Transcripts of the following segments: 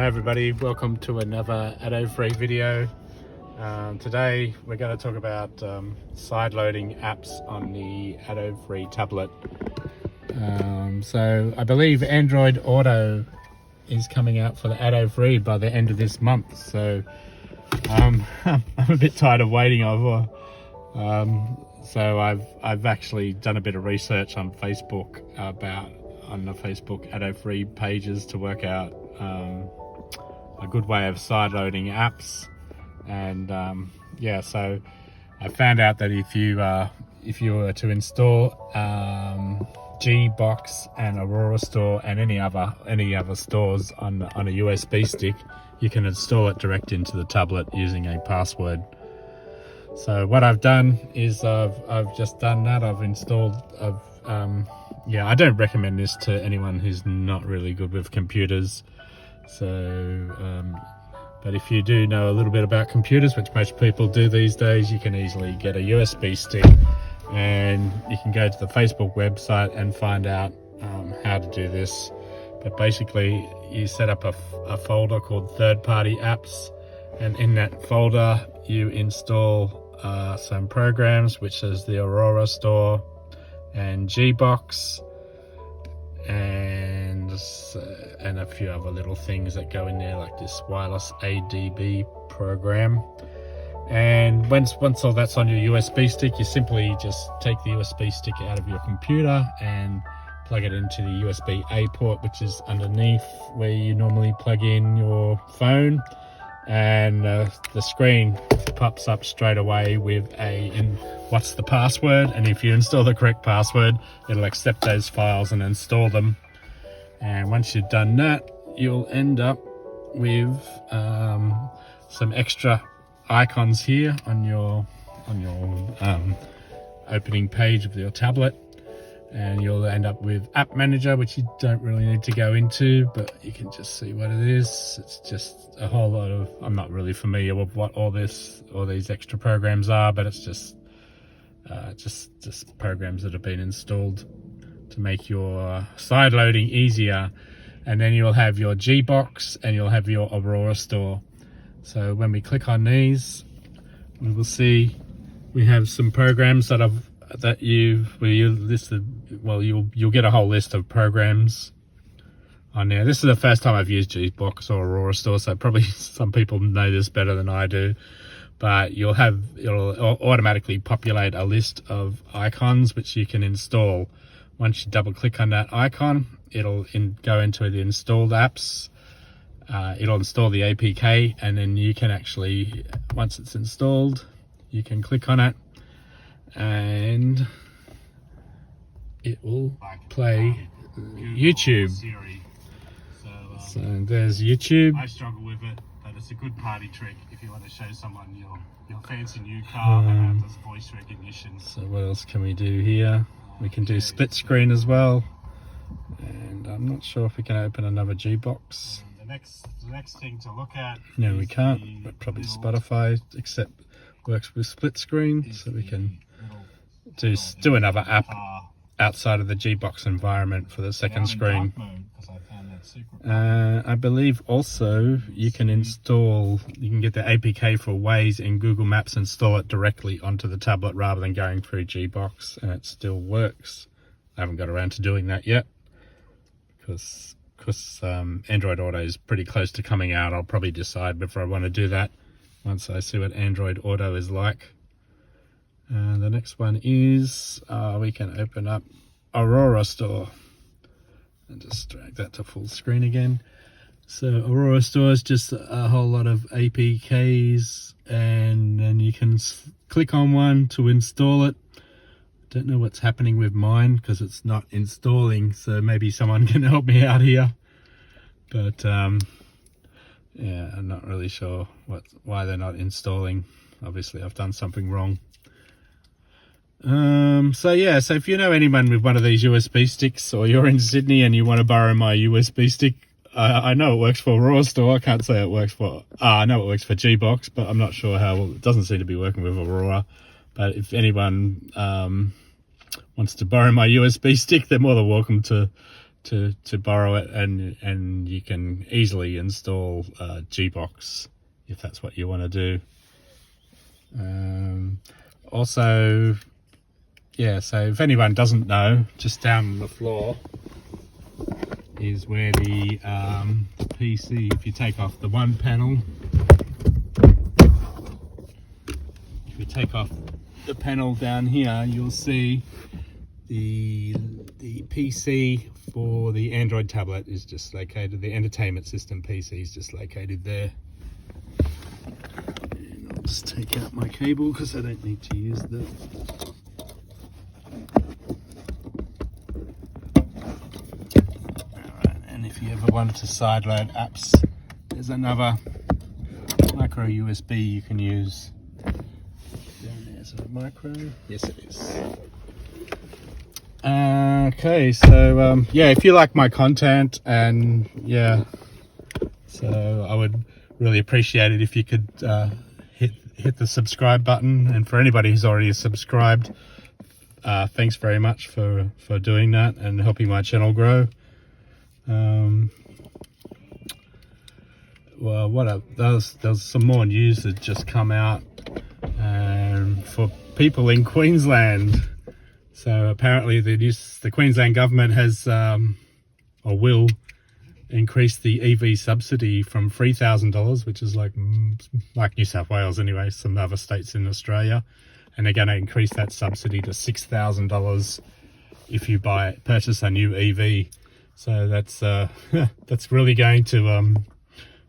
Hi everybody, welcome to another Atto free video. Today we're going to talk about side-loading apps on the Atto free tablet. So I believe Android Auto is coming out for the Atto free by the end of this month. So I'm a bit tired of waiting over. So I've actually done a bit of research on Facebook on the Facebook Atto free pages to work out a good way of side-loading apps, and so I found out that if you were to install Gbox and Aurora Store and any other stores on a USB stick, you can install it direct into the tablet using a password. So what I've done is I've just done that. I don't recommend this to anyone who's not really good with computers. So, but if you do know a little bit about computers, which most people do these days, you can easily get a USB stick and you can go to the Facebook website and find out how to do this. But basically, you set up a folder called third-party apps, and in that folder, you install some programs, which is the Aurora Store and Gbox, and a few other little things that go in there, like this wireless ADB program. And once all that's on your USB stick, you simply just take the USB stick out of your computer and plug it into the USB-A port, which is underneath where you normally plug in your phone, and the screen pops up straight away with what's the password, and if you install the correct password, it'll accept those files and install them. And once you've done that, you'll end up with some extra icons here on your opening page of your tablet, and you'll end up with App Manager, which you don't really need to go into, but you can just see what it is. It's just a whole lot of, I'm not really familiar with what all these extra programs are, but it's just programs that have been installed to make your side loading easier. And then you'll have your Gbox and you'll have your Aurora Store. So when we click on these, we will see we have some programs you'll get a whole list of programs on there. This is the first time I've used Gbox or Aurora Store, so probably some people know this better than I do. But it'll automatically populate a list of icons which you can install. Once you double click on that icon, it'll go into the installed apps. It'll install the APK, and then you can actually, once it's installed, you can click on it and it will play YouTube. So there's YouTube. I struggle with it, but it's a good party trick if you want to show someone your fancy new car that has this voice recognition. So what else can we do here? We can do split screen as well, and I'm not sure if we can open another Gbox. The next thing to look at. No, we can't. But probably Spotify works with split screen, so we can do another app outside of the Gbox environment for the second screen. I believe also you can get the APK for Waze and Google Maps, install it directly onto the tablet rather than going through Gbox, and it still works. I haven't got around to doing that yet because Android Auto is pretty close to coming out. I'll probably decide before I want to do that once I see what Android Auto is like. The next one is we can open up Aurora Store and just drag that to full screen again. So Aurora Store is just a whole lot of APKs, and then you can click on one to install it. Don't know what's happening with mine because it's not installing, so maybe someone can help me out here. But yeah, I'm not really sure why they're not installing. Obviously I've done something wrong. So if you know anyone with one of these USB sticks, or you're in Sydney and you want to borrow my USB stick, I know it works for Aurora Store. I can't say it works for, I know it works for Gbox, but I'm not sure how. It doesn't seem to be working with Aurora. But if anyone wants to borrow my USB stick, they're more than welcome to to borrow it, and you can easily install G-Box if that's what you want to do. Also, yeah, so if anyone doesn't know, just down the floor is where the PC, if you take off the one panel, if you take off the panel down here, you'll see the PC for the Android tablet is just located, the entertainment system PC is just located there. And I'll just take out my cable because I don't need to use the if you ever want to sideload apps, there's another micro USB you can use. Down there's a micro. Yes, it is. Okay, so yeah, if you like my content, and yeah, so I would really appreciate it if you could hit the subscribe button. And for anybody who's already subscribed, thanks very much for doing that and helping my channel grow. Well, there's some more news that just come out for people in Queensland. So apparently the Queensland government has or will increase the EV subsidy from $3,000, which is like New South Wales anyway, some other states in Australia, and they're going to increase that subsidy to $6,000 if you purchase a new EV. So that's that's really going to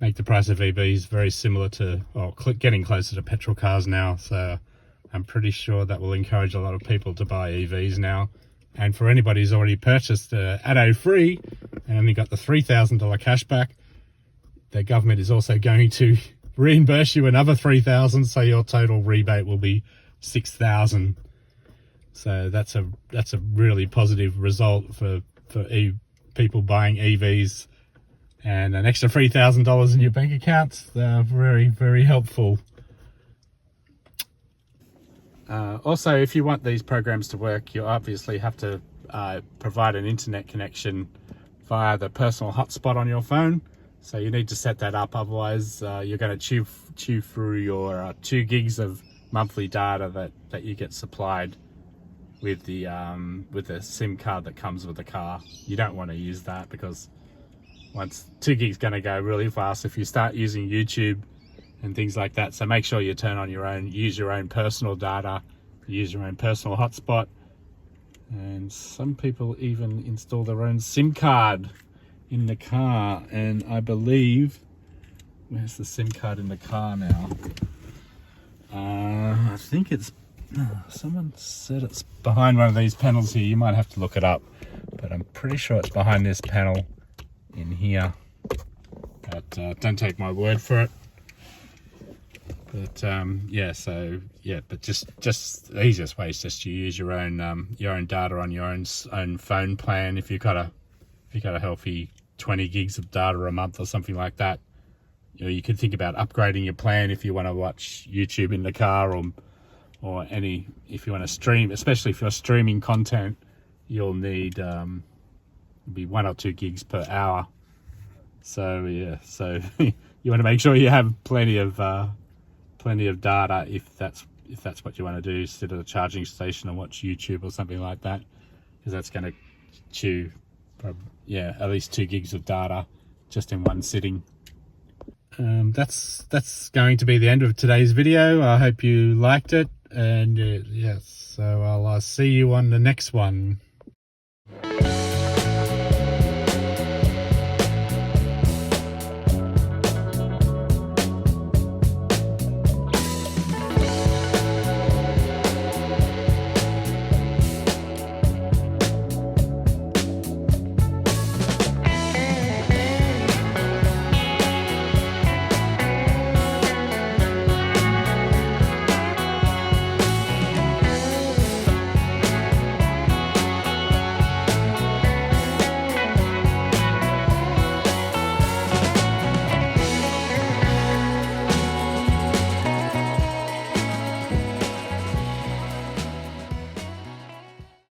make the price of EVs very similar to, or getting closer to petrol cars now. So I'm pretty sure that will encourage a lot of people to buy EVs now. And for anybody who's already purchased Atto free and only got the $3,000 cashback, the government is also going to reimburse you another $3,000, so your total rebate will be $6,000. So that's a really positive result for people buying EVs, and an extra $3,000 in your bank accounts. They're very, very helpful. Also, if you want these programs to work, you obviously have to provide an internet connection via the personal hotspot on your phone. So you need to set that up, otherwise you're going to chew through your 2 gigs of monthly data that you get supplied with the SIM card that comes with the car. You don't want to use that, because once 2 gigs going to go really fast if you start using YouTube and things like that. So make sure you turn on use your own personal data, use your own personal hotspot. And some people even install their own SIM card in the car. And I believe, where's the SIM card in the car now? I think it's, someone said it's behind one of these panels here. You might have to look it up, but I'm pretty sure it's behind this panel in here. But don't take my word for it. But yeah, so yeah, but just the easiest way is just to use your own data on your own phone plan. If you've got a healthy 20 gigs of data a month or something like that, you could think about upgrading your plan if you want to watch YouTube in the car, or if you want to stream, especially if you're streaming content, you'll need be 1 or 2 gigs per hour. So yeah, so you want to make sure you have plenty of data if that's what you want to do. Sit at a charging station and watch YouTube or something like that, because that's going to chew at least 2 gigs of data just in one sitting. That's going to be the end of today's video. I hope you liked it, and yes, so I'll see you on the next one.